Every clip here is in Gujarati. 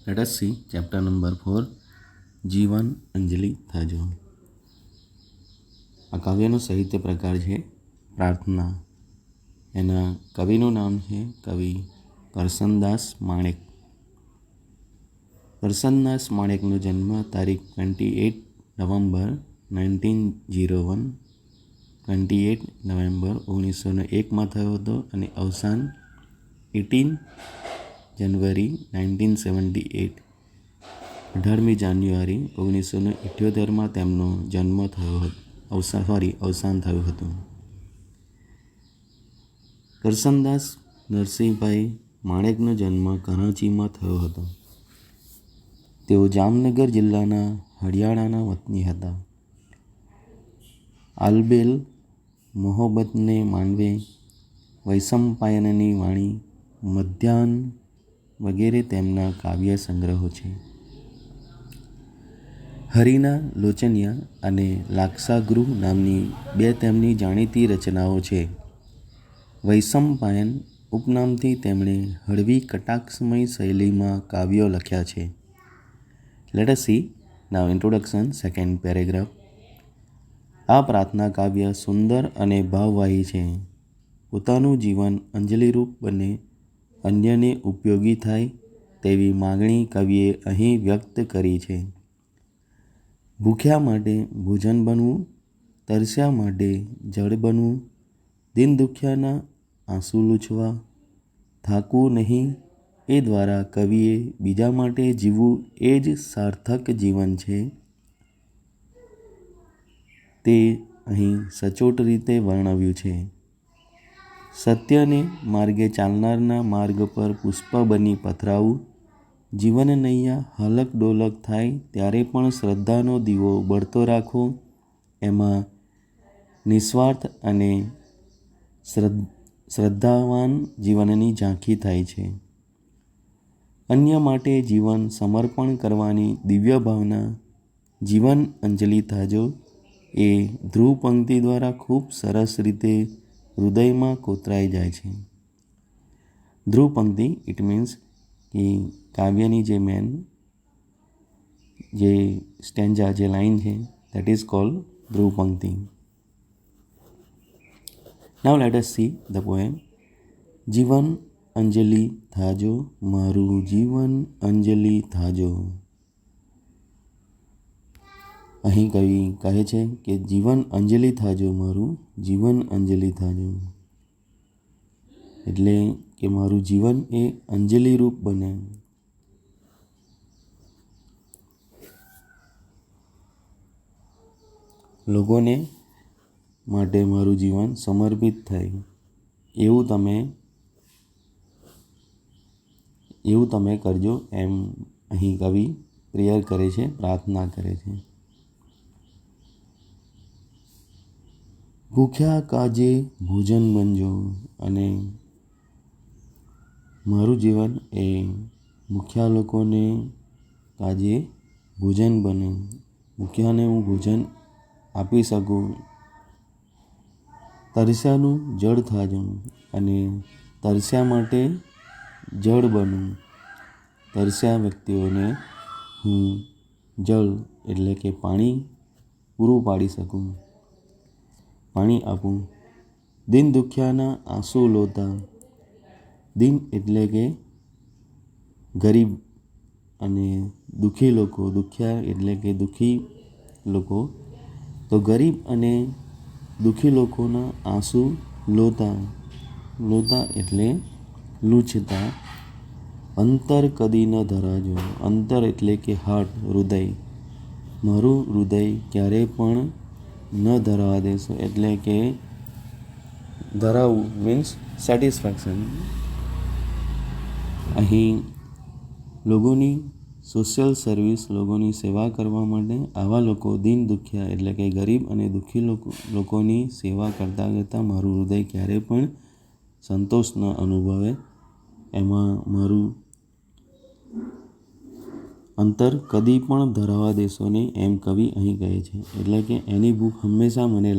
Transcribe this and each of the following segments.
Let us see chapter number 4, જીવન અંજલિ થાજો. આ કાવ્યનો સાહિત્ય પ્રકાર છે પ્રાર્થના. એના કવિનું નામ છે કવિ કરસનદાસ માણેક. કરસનદાસ માણેકનો જન્મ તારીખ 28 નવેમ્બર 1901 28 નવેમ્બર 1901 થયો હતો અને અવસાન 18 જાન્યુઆરી 1978 18મી જાન્યુઆરી 1978 તેમનો જન્મ થયો હતો. અવસાન થયું હતું. કરસનદાસ નરસિંહભાઈ માણેકનો જન્મ કરાંચીમાં થયો હતો. તેઓ જામનગર જિલ્લાના હડિયાળાના વતની હતા. આલબેલ, મોહબ્બતને માનવે, વૈશંપાયનની વાણી, મધ્યાહ્ન વગેરે તેમના કાવ્ય સંગ્રહો છે. હરિના લોચનિયા અને લાક્ષાગૃહ નામની બે તેમની જાણીતી રચનાઓ છે. વૈશંપાયન ઉપનામથી તેમણે હળવી કટાક્ષમય શૈલીમાં કાવ્યો લખ્યા છે. લેટ અસ સી નાઉ ઇન્ટ્રોડક્શન, સેકન્ડ પેરેગ્રાફ. આ પ્રાર્થના કાવ્ય સુંદર અને ભાવવાહી છે. પોતાનું જીવન અંજલિરૂપ બને, અન્યને ઉપયોગી થાય તેવી માગણી કવિએ અહીં વ્યક્ત કરી છે. ભૂખ્યા માટે ભોજન બનવું, તરસ્યા માટે જળ બનવું, દિન દુખ્યાના આંસુ લૂછવા, થાકવું નહીં, એ દ્વારા કવિએ બીજા માટે જીવવું એ જ સાર્થક જીવન છે તે અહીં સચોટ રીતે વર્ણવ્યું છે. સત્યને માર્ગે ચાલનારના માર્ગ પર પુષ્પ બની પથરાવું, જીવન નૈયા હલક ડોલક થાય ત્યારે પણ શ્રદ્ધાનો દીવો બળતો રાખવો, એમાં નિસ્વાર્થ અને શ્રદ્ધાવાન જીવનની ઝાંખી થાય છે. અન્ય માટે જીવન સમર્પણ કરવાની દિવ્ય ભાવના જીવન અંજલિ થાજો એ ધ્રુવ પંક્તિ દ્વારા ખૂબ સરસ રીતે હૃદયમાં કોતરાઈ જાય છે. ધ્રુવ પંક્તિ ઇટ મીન્સ કે કાવ્યની જે મેન જે સ્ટેન્જા જે લાઈન છે દેટ ઇઝ કોલ્ડ ધ્રુવ પંક્તિ. Now let us see the poem. જીવન અંજલિ થાજો, મારું જીવન અંજલિ થાજો. અહીં કવિ કહે છે કે જીવન અંજલિ થાજો, મારું જીવન અંજલિ થાજો. એટલે કે મારું જીવન એ અંજલિરૂપ બને. લોકોને માટે મારું જીવન સમર્પિત થાય એવું તમે કરજો, એમ અહીં કવિ પ્રેયર કરે છે, પ્રાર્થના કરે છે. ભૂખ્યા કાજે ભોજન બનજો, અને મારું જીવન એ ભૂખ્યા લોકોને કાજે ભોજન બને, ભૂખ્યાને હું ભોજન આપી શકું. તરસ્યાનું જળ થાજો, અને તરસ્યા માટે જળ બનું. તરસ્યા વ્યક્તિઓને હું જળ એટલે કે પાણી પૂરું પાડી શકું, પાણી આપું. દિન દુખ્યાના આંસુ લોતા, દિન એટલે કે ગરીબ અને દુઃખી લોકો, દુખ્યા એટલે કે દુઃખી લોકો, તો ગરીબ અને દુઃખી લોકોના આંસુ લોતા, લોતા એટલે લૂછતા. અંતર કદી ન ધરાજો, અંતર એટલે કે હાર્ટ, હૃદય. મારું હૃદય ક્યારેય પણ ન ધરાવા દેશો, એટલે કે ધરાવવું મીન્સ સેટિસ્ફેક્શન. અહીં લોકોની સોશિયલ સર્વિસ, લોકોની સેવા કરવા માટે આવા લોકો દિન દુખ્યા એટલે કે ગરીબ અને દુઃખી લોકોની સેવા કરતાં કરતાં મારું હૃદય ક્યારેય પણ સંતોષ ન અનુભવે, એમાં મારું અંતર કદી પણ ધરાવા દેશો નહીં, એમ કવિ અહીં કહે છે. એટલે કે એની ભૂખ હંમેશા મને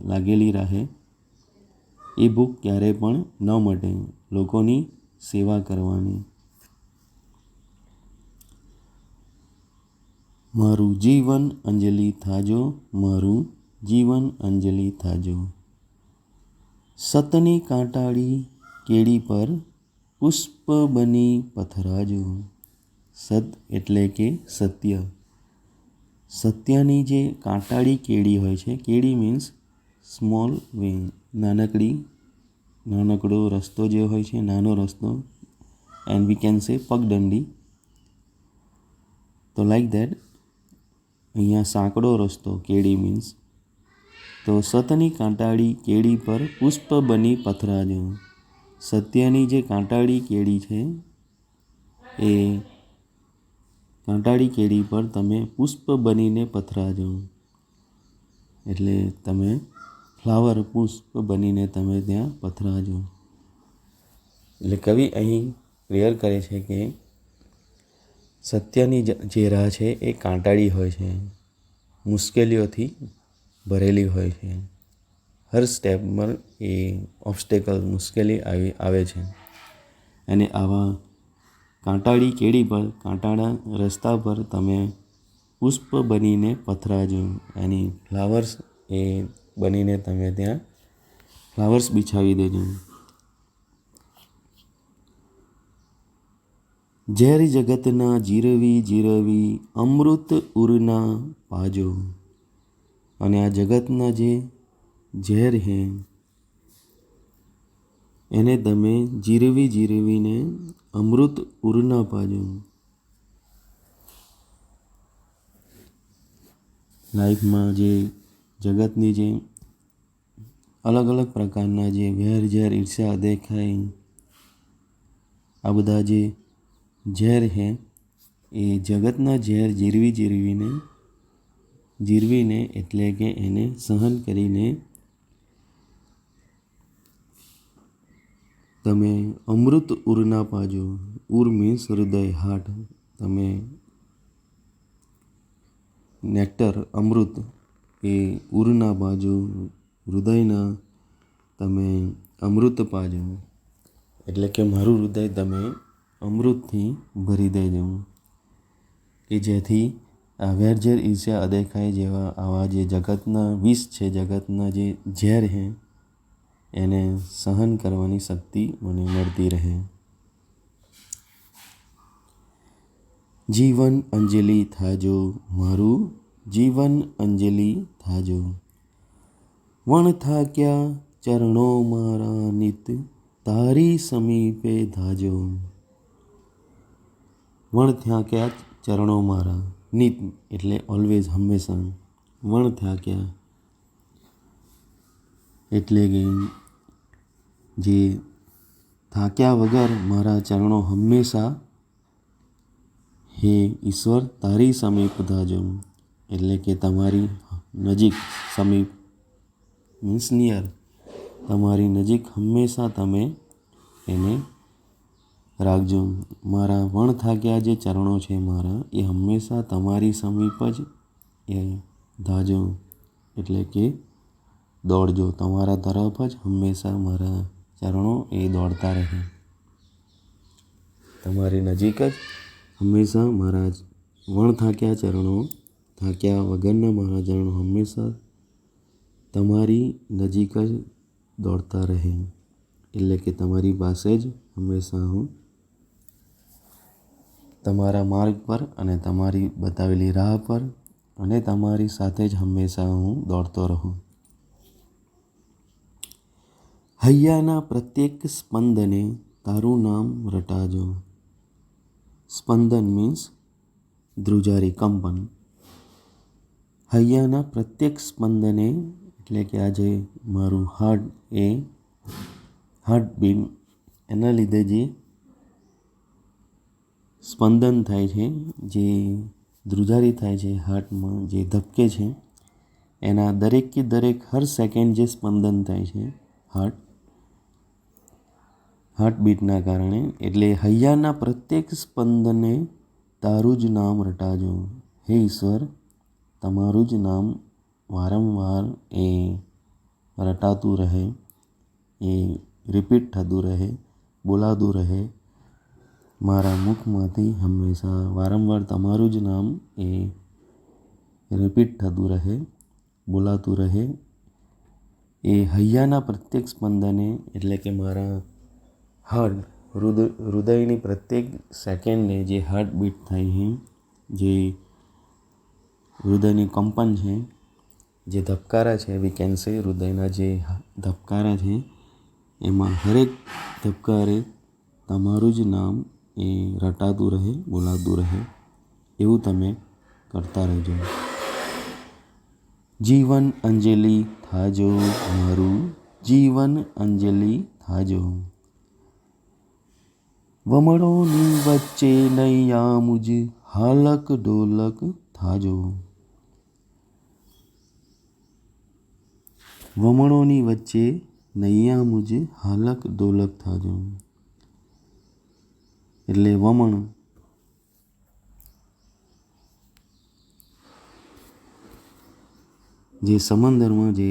લાગેલી રહે, એ ભૂખ ક્યારેય પણ ન મટે, લોકોની સેવા કરવાની. મારું જીવન અંજલિ થાજો, મારું જીવન અંજલિ થાજો. સતની કાંટાળી કેડી પર પુષ્પ બની પથરાજો. સત એટલે કે સત્ય. સત્યની જે કાંટાળી કેડી હોય છે, કેડી મીન્સ સ્મોલ વે, નાનકડો રસ્તો જે હોય છે, નાનો રસ્તો, એન્ડ વી કેન સે પગદંડી. તો લાઈક દેટ અહીંયા સાંકડો રસ્તો, કેડી મીન્સ. તો સતની કાંટાળી કેડી પર પુષ્પ બની પથરાજો. સત્યની જે કાંટાળી કેડી છે એ કાંટાળી કેડી પર તમે પુષ્પ બનીને પથરાજો. એટલે તમે ફ્લાવર, પુષ્પ બનીને તમે ત્યાં પથરાજો. એટલે કવિ અહીં ક્લિયર કરે છે કે સત્યની જે રાહ છે એ કાંટાળી હોય છે, મુશ્કેલીઓથી ભરેલી હોય છે. હર સ્ટેપમાં એ ઓબ્સ્ટેકલ, મુશ્કેલી આવે છે. અને આવા કાંટાળી કેડી પર, કાંટાળા રસ્તા પર તમે પુષ્પ બનીને પથરાજો. એની ફ્લાવર્સ એ બનીને તમે ત્યાં ફ્લાવર્સ બિછાવી દેજો. ઝેર જગતના જીરવી જીરવી અમૃત ઉરના પાજો. અને આ જગતના જે ઝેર છે એને તમે જીરવી જીરવીને અમૃત ઉરના પાજો. લાઈફમાં જે જગતની જે અલગ અલગ પ્રકારના જે વેર, ઝેર, ઈર્ષ્યા, દેખાય, આ બધા જે ઝેર છે એ જગતના ઝેર જીરવીને એટલે કે એને સહન કરીને તમે અમૃત ઉરના પાજો. ઉર મીન્સ હૃદય, હાર્ટ. તમે નેક્ટર, અમૃત એ ઉરના પાજો, હૃદયના તમે અમૃત પાજો. એટલે કે મારું હૃદય તમે અમૃતથી ભરી દેજો. કે જેથી આ વેર, ઝેર, ઈર્ષ્યા, અદેખાઈ જેવા આવા જે જગતના વિષ છે, જગતના જે ઝેર છે એને સહન કરવાની શક્તિ મને મળતી રહે. જીવન અંજલિ થાજો, મારું જીવન અંજલિ થાજો. વણ થાક્યા ચરણો મારા નિત તારી સમીપે ધાજો. વણ થાક્યા ચરણો મારા, નિત એટલે ઓલવેઝ, હંમેશા. વણ થાક્યા એટલે કે જે થાક્યા વગર મારા ચરણો હંમેશા હે ઈશ્વર તારી સમીપ ધાજો. એટલે કે તમારી નજીક, સમીપ મીન્સ નિયર, તમારી નજીક હંમેશા તમે એને રાખજો. મારા વણ થાક્યા જે ચરણો છે મારા, એ હંમેશા તમારી સમીપ જ એ ધાજો. એટલે કે દોડજો, તમારા તરફ જ હંમેશા મારા ચરણો એ દોડતા રહે. તમારી નજીક જ હંમેશા મારા વણ થાક્યા ચરણો, થાક્યા વગરના મારા ચરણો હંમેશા તમારી નજીક જ દોડતા રહે. એટલે કે તમારી પાસે જ હંમેશા હું તમારા માર્ગ પર અને તમારી બતાવેલી રાહ પર અને તમારી સાથે જ હંમેશા હું દોડતો રહું. હૈયાના પ્રત્યેક સ્પંદને તારું નામ રટાજો. સ્પંદન મીન્સ ધ્રુજારી, કંપન. હૈયાના પ્રત્યેક સ્પંદને એટલે કે આજે મારું હાર્ટ, એ હાર્ટબીટ, એના લીધે જે સ્પંદન થાય છે, જે ધ્રુજારી થાય છે હાર્ટમાં, જે ધબકે છે, એના દરેક કે દરેક હર સેકન્ડ જે સ્પંદન થાય છે હાર્ટબીટના કારણે, એટલે હૈયાના પ્રત્યેક સ્પંદને તારું જ નામ રટાજો. હે ઈશ્વર, તમારું જ નામ વારંવાર એ રટાતું રહે, એ રિપીટ થતું રહે, બોલાતું રહે. મારા મુખમાંથી હંમેશા વારંવાર તમારું જ નામ એ રિપીટ થતું રહે, બોલાતું રહે. એ હૈયાના પ્રત્યેક સ્પંદને એટલે કે મારા હૃદયની પ્રત્યેક સેકન્ડે જે હાર્ટબીટ થાય છે, જે હૃદયની કંપન છે, જે ધબકારા છે, વી કેન સે હૃદયના જે ધબકારા છે, એમાં હરેક ધબકારે તમારું જ નામ એ રટાતું રહે, બોલાતું રહે. એવું તમે કરતા રહેજો. જીવન અંજલિ થાજો મારું, જીવન અંજલિ થાજો. વમળોની વચ્ચે નૈયા મુજ હાલક ડોલક થાજો. વમળોની વચ્ચે નૈયા મુજ હાલક ડોલક થાજો. એટલે વમણ જે સમંદરમાં જે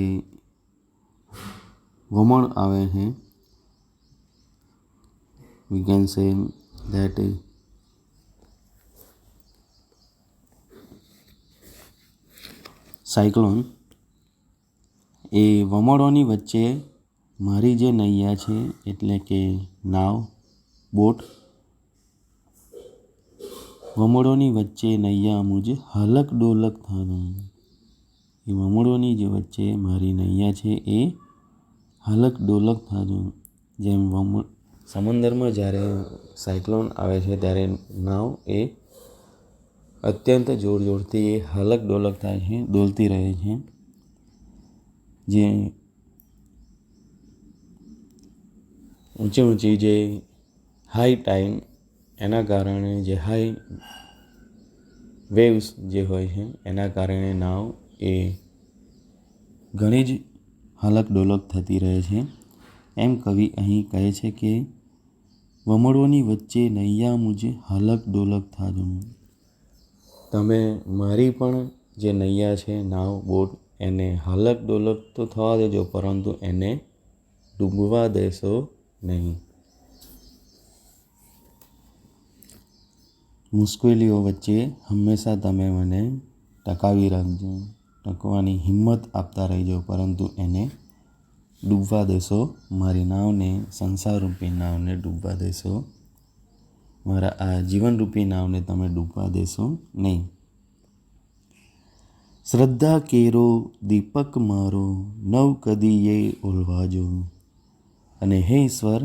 વમળ આવે છે, we can say that cyclone, એ વમળોની વચ્ચે મારી જે નૈયા છે એટલે કે નાવ, બોટ, વમળોની વચ્ચે નૈયા મુજ હાલક ડોલક થાજો. એ વમળોની જે વચ્ચે મારી નૈયા છે એ હાલક ડોલક થાજો. જેમ સમંદરમાં જ્યારે સાયક્લોન આવે છે ત્યારે નાવ એ અત્યંત જોરથી એ હાલક ડોલક થાય છે, ડોલતી રહે છે. જે ઊંચી જે હાઈ ટાઈમ, એના કારણે જે હાઈ વેવ્સ જે હોય છે એના કારણે નાવ એ ઘણી જ હાલક ડોલક થતી રહે છે. એમ કવિ અહીં કહે છે કે વમળોની વચ્ચે નૈયા મુજ હાલક ડોલક થાજો. તમે મારી પણ જે નૈયા છે, નાવ, બોટ, એને હાલક ડોલક તો થવા દેજો, પરંતુ એને ડૂબવા દેશો નહીં. મુશ્કેલીઓ વચ્ચે હંમેશા તમે મને ટકાવી રાખજો, ટકવાની હિંમત આપતા રહેજો, પરંતુ એને ડૂબવા દેશો, મારી નાવને, સંસારરૂપી નાવને ડૂબવા દેશો, મારા આ જીવનરૂપી નાવને તમે ડૂબવા દેશો નહીં. શ્રદ્ધા કેરો દીપક મારો નવ કદીએ ઓલવાજો. અને હે ઈશ્વર,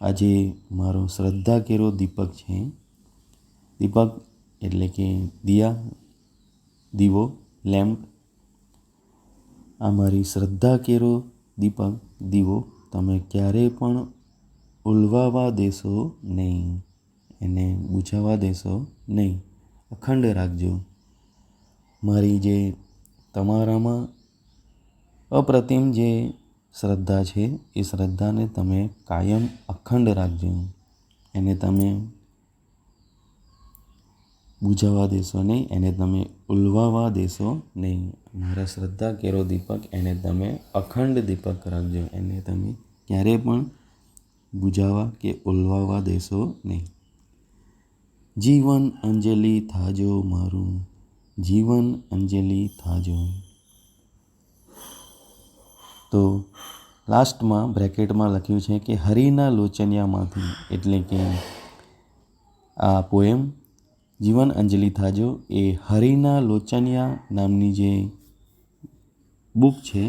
આજે મારો શ્રદ્ધા કેરો દીપક છે. દીપક એટલે કે દિયા, દીવો, લેમ્પ. આ મારી શ્રદ્ધા કેરો દીપક, દીવો તમે ક્યારેય પણ ઓલવાવા દેશો નહીં, એને બુઝાવા દેશો નહીં, અખંડ રાખજો. મારી જે તમારામાં અપ્રતિમ જે શ્રદ્ધા છે એ શ્રદ્ધાને તમે કાયમ અખંડ રાખજો, એને તમે બુઝાવા દેશો નહીં, એને તમે ઉલવાવા દેશો નહીં. મારા શ્રદ્ધા કેરો દીપક, એને તમે અખંડ દીપક રાખજો, એને તમે ક્યારેય પણ બુઝાવા કે ઉલવાવા દેશો નહીં. જીવન અંજલિ થાજો મારું, જીવન અંજલિ થાજો. તો લાસ્ટમાં બ્રેકેટમાં લખ્યું છે કે હરિના લોચનિયામાંથી, એટલે કે આ પોએમ જીવન અંજલિ થાજો એ હરિના લોચનિયા નામની જે બુક છે,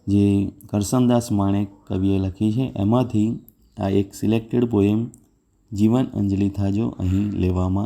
જે કરસનદાસ માણેક કવિએ લખી છે, એમાંથી આ એક સિલેક્ટેડ પોએમ જીવન અંજલિ થાજો અહીં લેવામાં